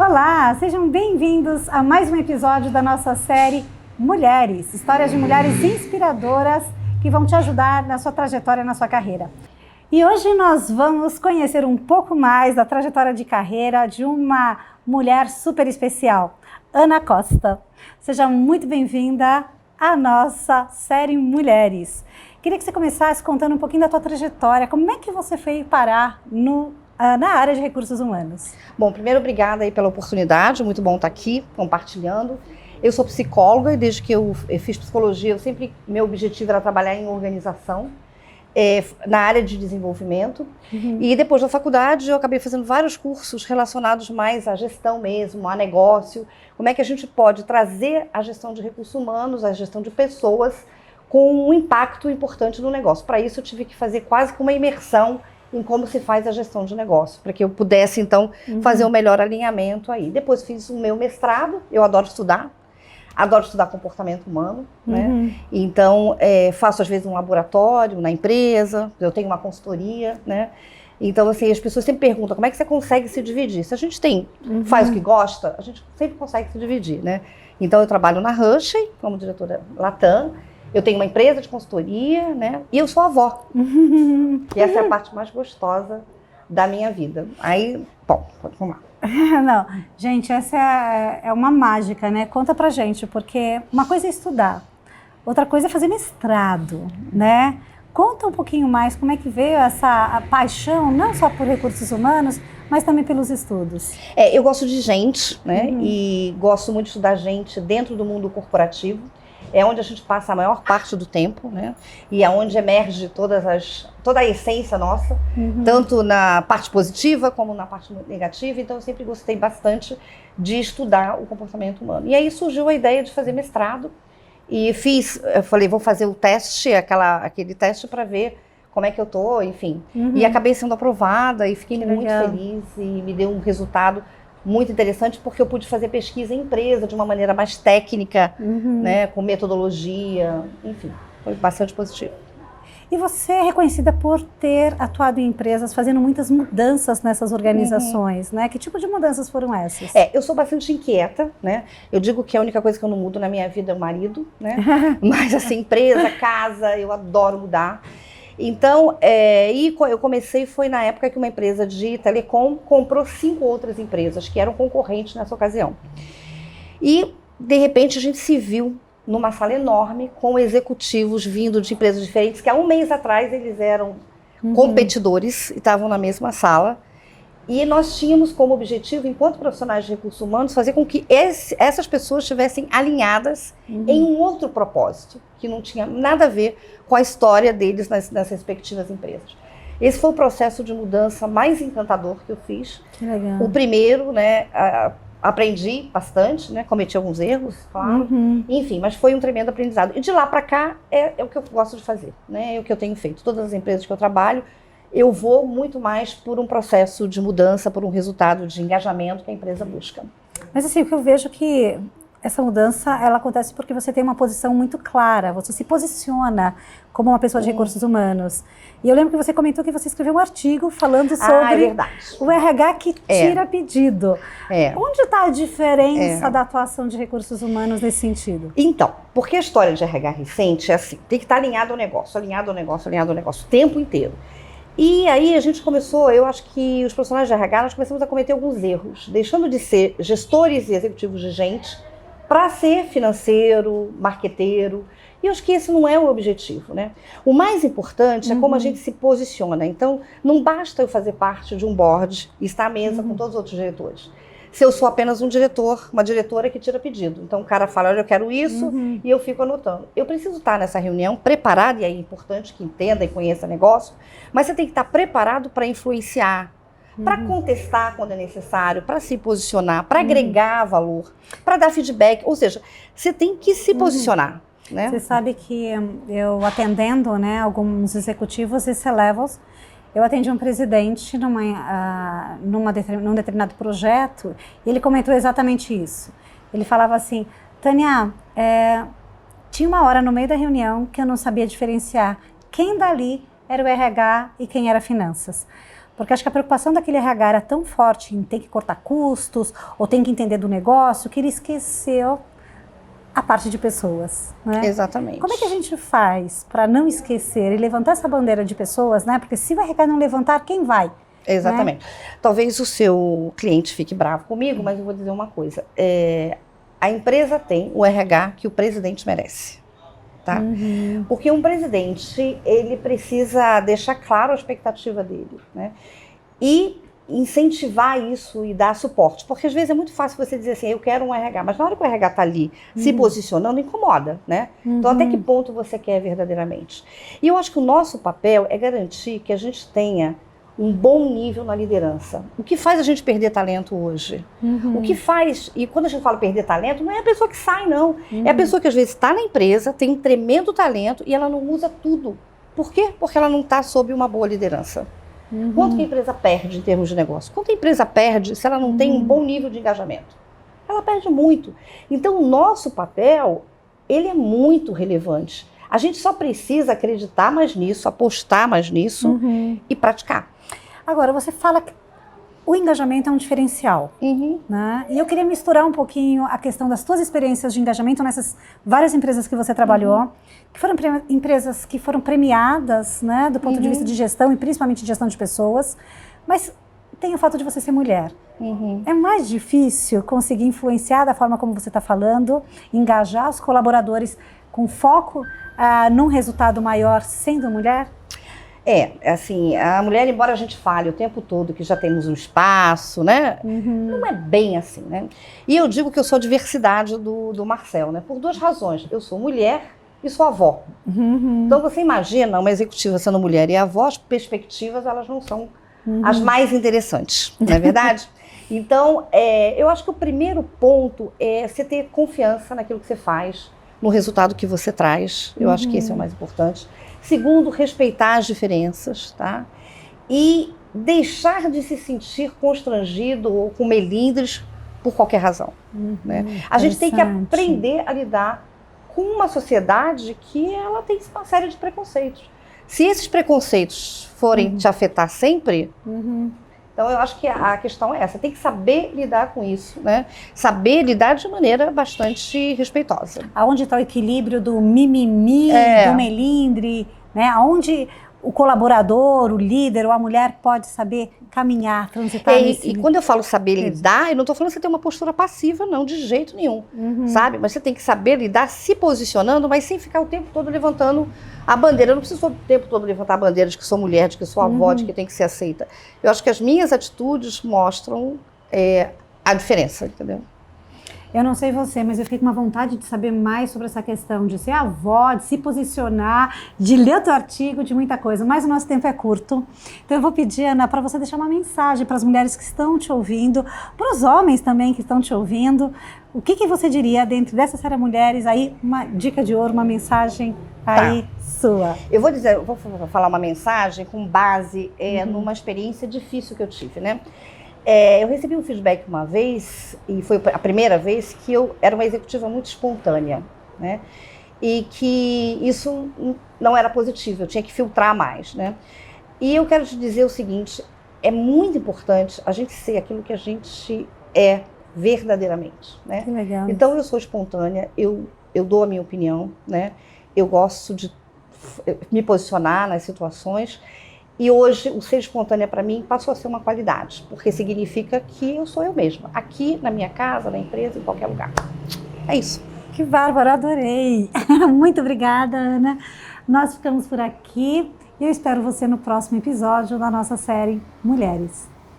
Olá, sejam bem-vindos a mais um episódio da nossa série Mulheres, histórias de mulheres inspiradoras que vão te ajudar na sua trajetória, na sua carreira. E hoje nós vamos conhecer um pouco mais da trajetória de carreira de uma mulher super especial, Ana Costa. Seja muito bem-vinda à nossa série Mulheres. Queria que você começasse contando um pouquinho da tua trajetória, como é que você foi parar na área de recursos humanos? Bom, primeiro, obrigada aí pela oportunidade, muito bom estar aqui compartilhando. Eu sou psicóloga e desde que eu fiz psicologia, meu objetivo era trabalhar em organização, na área de desenvolvimento. E depois da faculdade eu acabei fazendo vários cursos relacionados mais à gestão mesmo, a negócio. Como é que a gente pode trazer a gestão de recursos humanos, a gestão de pessoas com um impacto importante no negócio. Para isso eu tive que fazer quase que uma imersão em como se faz a gestão de negócio, para que eu pudesse então fazer o melhor alinhamento aí. Depois fiz o meu mestrado, eu adoro estudar comportamento humano, né? Então, faço às vezes um laboratório na empresa, eu tenho uma consultoria, né? Então, assim, as pessoas sempre perguntam como é que você consegue se dividir. Se a gente faz o que gosta, a gente sempre consegue se dividir, né? Então, eu trabalho na Hershey, como diretora Latam, eu tenho uma empresa de consultoria, né? E eu sou avó, que essa é a parte mais gostosa da minha vida. Aí, bom, vamos lá. Não, gente, essa é uma mágica, né? Conta pra gente, porque uma coisa é estudar, outra coisa é fazer mestrado, né? Conta um pouquinho mais como é que veio essa paixão, não só por recursos humanos, mas também pelos estudos. Eu gosto de gente, né? E gosto muito de estudar gente dentro do mundo corporativo. É onde a gente passa a maior parte do tempo, né? E é onde emerge toda a essência nossa, tanto na parte positiva como na parte negativa. Então, eu sempre gostei bastante de estudar o comportamento humano. E aí surgiu a ideia de fazer mestrado. E eu falei, vou fazer o teste, aquele teste para ver como é que eu tô, enfim. E acabei sendo aprovada e fiquei muito feliz e me deu um resultado muito interessante, porque eu pude fazer pesquisa em empresa de uma maneira mais técnica, né, com metodologia, enfim, foi bastante positivo. E você é reconhecida por ter atuado em empresas, fazendo muitas mudanças nessas organizações, né? Que tipo de mudanças foram essas? Eu sou bastante inquieta, né? Eu digo que a única coisa que eu não mudo na minha vida é o marido, né? Mas assim, empresa, casa, eu adoro mudar. Então, eu comecei, foi na época que uma empresa de telecom comprou 5 outras empresas que eram concorrentes nessa ocasião. E, de repente, a gente se viu numa sala enorme com executivos vindo de empresas diferentes, que há um mês atrás eles eram competidores e estavam na mesma sala. E nós tínhamos como objetivo, enquanto profissionais de recursos humanos, fazer com que essas pessoas estivessem alinhadas em um outro propósito, que não tinha nada a ver com a história deles nas respectivas empresas. Esse foi o processo de mudança mais encantador que eu fiz. Que legal. O primeiro, né, aprendi bastante, né, cometi alguns erros, claro, enfim, mas foi um tremendo aprendizado. E de lá para cá é o que eu gosto de fazer, né, é o que eu tenho feito. Todas as empresas que eu trabalho, eu vou muito mais por um processo de mudança, por um resultado de engajamento que a empresa busca. Mas assim, o que eu vejo que essa mudança, ela acontece porque você tem uma posição muito clara, você se posiciona como uma pessoa de recursos humanos. E eu lembro que você comentou que você escreveu um artigo falando sobre o RH que tira pedido. Onde está a diferença da atuação de recursos humanos nesse sentido? Então, porque a história de RH recente é assim, tem que estar alinhado ao negócio, o tempo inteiro. E aí a gente começou, eu acho que os profissionais de RH, nós começamos a cometer alguns erros, deixando de ser gestores e executivos de gente para ser financeiro, marqueteiro. E eu acho que esse não é o objetivo, né? O mais importante é como a gente se posiciona. Então, não basta eu fazer parte de um board e estar à mesa com todos os outros diretores. Se eu sou apenas um diretor, uma diretora que tira pedido. Então o cara fala, olha, eu quero isso, e eu fico anotando. Eu preciso estar nessa reunião preparado, e aí é importante que entenda e conheça negócio, mas você tem que estar preparado para influenciar, para contestar quando é necessário, para se posicionar, para agregar valor, para dar feedback. Ou seja, você tem que se posicionar. Né? Você sabe que eu atendendo, né, alguns executivos e C-levels, eu atendi um presidente num determinado projeto e ele comentou exatamente isso. Ele falava assim, Tânia, tinha uma hora no meio da reunião que eu não sabia diferenciar quem dali era o RH e quem era finanças. Porque acho que a preocupação daquele RH era tão forte em ter que cortar custos, ou tem que entender do negócio, que ele esqueceu a parte de pessoas, né? Exatamente. Como é que a gente faz para não esquecer e levantar essa bandeira de pessoas, né? Porque se o RH não levantar, quem vai? Exatamente. Né? Talvez o seu cliente fique bravo comigo, mas eu vou dizer uma coisa. A empresa tem o RH que o presidente merece. Tá? Porque um presidente, ele precisa deixar claro a expectativa dele, né? E incentivar isso e dar suporte. Porque às vezes é muito fácil você dizer assim, eu quero um RH, mas na hora que o RH está ali se posicionando, incomoda, né? Então até que ponto você quer verdadeiramente? E eu acho que o nosso papel é garantir que a gente tenha um bom nível na liderança. O que faz a gente perder talento hoje? O que faz, e quando a gente fala perder talento, não é a pessoa que sai, não. É a pessoa que às vezes está na empresa, tem um tremendo talento e ela não usa tudo. Por quê? Porque ela não está sob uma boa liderança. Quanto que a empresa perde em termos de negócio? Quanto a empresa perde se ela não tem um bom nível de engajamento? Ela perde muito. Então o nosso papel, ele é muito relevante. A gente só precisa acreditar mais nisso, apostar mais nisso e praticar. Agora, você fala que o engajamento é um diferencial, né? E eu queria misturar um pouquinho a questão das suas experiências de engajamento nessas várias empresas que você trabalhou, que foram empresas que foram premiadas, né, do ponto de vista de gestão e principalmente de gestão de pessoas, mas tem o fato de você ser mulher. É mais difícil conseguir influenciar da forma como você está falando, engajar os colaboradores com foco num resultado maior sendo mulher? Assim, a mulher, embora a gente fale o tempo todo que já temos um espaço, né? Não é bem assim, né? E eu digo que eu sou a diversidade do Marcel, né? Por duas razões. Eu sou mulher e sou avó. Então você imagina uma executiva sendo mulher e avó, as perspectivas, elas não são as mais interessantes, não é verdade? Então, eu acho que o primeiro ponto é você ter confiança naquilo que você faz, no resultado que você traz. Eu acho que esse é o mais importante. Segundo, respeitar as diferenças, tá? E deixar de se sentir constrangido ou com melindres por qualquer razão. Né? A gente tem que aprender a lidar com uma sociedade que ela tem uma série de preconceitos. Se esses preconceitos forem te afetar sempre, então eu acho que a questão é essa, tem que saber lidar com isso, né? Saber lidar de maneira bastante respeitosa. Aonde está o equilíbrio do mimimi, do melindre, né? Aonde o colaborador, o líder ou a mulher pode saber caminhar, transitar nesse... E quando eu falo saber lidar, eu não estou falando que você tem uma postura passiva, não, de jeito nenhum, sabe? Mas você tem que saber lidar se posicionando, mas sem ficar o tempo todo levantando a bandeira. Eu não preciso o tempo todo levantar a bandeira de que sou mulher, de que sou avó, de que tem que ser aceita. Eu acho que as minhas atitudes mostram a diferença, entendeu? Eu não sei você, mas eu fiquei com uma vontade de saber mais sobre essa questão de ser avó, de se posicionar, de ler o teu artigo, de muita coisa. Mas o nosso tempo é curto. Então eu vou pedir, Ana, para você deixar uma mensagem para as mulheres que estão te ouvindo, para os homens também que estão te ouvindo. O que você diria dentro dessa série Mulheres? Aí, uma dica de ouro, uma mensagem aí sua. Eu vou falar uma mensagem com base numa experiência difícil que eu tive, né? Eu recebi um feedback uma vez, e foi a primeira vez que eu era uma executiva muito espontânea, né? E que isso não era positivo, eu tinha que filtrar mais, né? E eu quero te dizer o seguinte, é muito importante a gente ser aquilo que a gente é verdadeiramente, né? Que legal. Então eu sou espontânea, eu dou a minha opinião, né? Eu gosto de me posicionar nas situações. E hoje, o ser espontânea para mim passou a ser uma qualidade, porque significa que eu sou eu mesma, aqui na minha casa, na empresa, em qualquer lugar. É isso. Que bárbaro, adorei. Muito obrigada, Ana. Nós ficamos por aqui e eu espero você no próximo episódio da nossa série Mulheres.